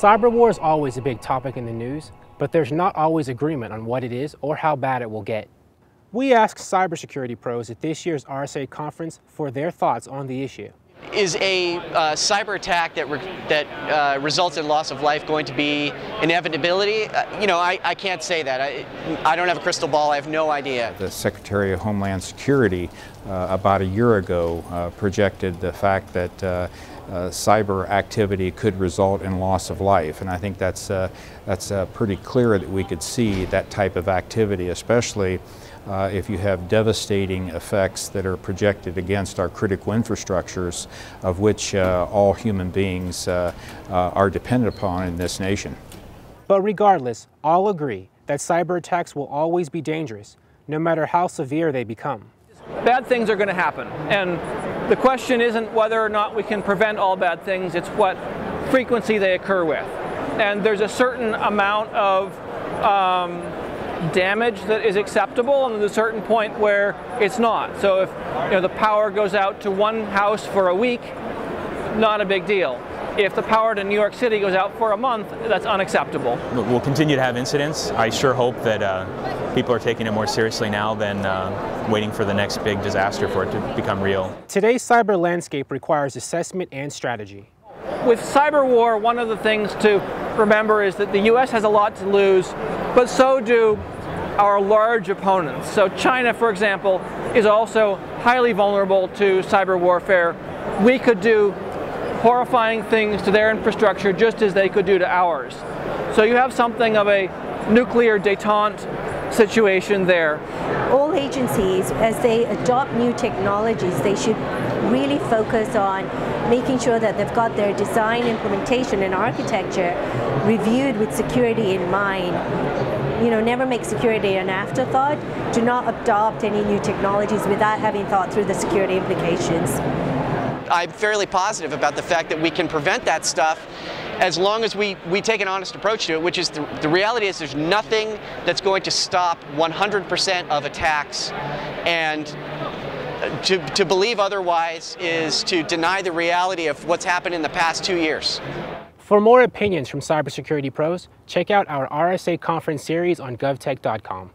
Cyber war is always a big topic in the news, but there's not always agreement on what it is or how bad it will get. We asked cybersecurity pros at this year's RSA conference for their thoughts on the issue. Is a cyber attack that results in loss of life going to be an inevitability? I can't say that. I don't have a crystal ball. I have no idea. The Secretary of Homeland Security about a year ago projected the fact that cyber activity could result in loss of life, and I think that's pretty clear that we could see that type of activity, especially if you have devastating effects that are projected against our critical infrastructures, of which all human beings are dependent upon in this nation. But regardless, all agree that cyber attacks will always be dangerous, no matter how severe they become. Bad things are going to happen, and the question isn't whether or not we can prevent all bad things, it's what frequency they occur with. And there's a certain amount of damage that is acceptable, and there's a certain point where it's not. So if the power goes out to one house for a week, not a big deal. If the power to New York City goes out for a month, that's unacceptable. We'll continue to have incidents. I sure hope that people are taking it more seriously now than waiting for the next big disaster for it to become real. Today's cyber landscape requires assessment and strategy. With cyber war, one of the things to remember is that the US has a lot to lose, but so do our large opponents. So China, for example, is also highly vulnerable to cyber warfare. We could do horrifying things to their infrastructure just as they could do to ours. So you have something of a nuclear détente situation there. All agencies, as they adopt new technologies, they should really focus on making sure that they've got their design, implementation, and architecture reviewed with security in mind. Never make security an afterthought. Do not adopt any new technologies without having thought through the security implications. I'm fairly positive about the fact that we can prevent that stuff as long as we take an honest approach to it, which is the reality is there's nothing that's going to stop 100% of attacks, and to believe otherwise is to deny the reality of what's happened in the past 2 years. For more opinions from cybersecurity pros, check out our RSA conference series on govtech.com.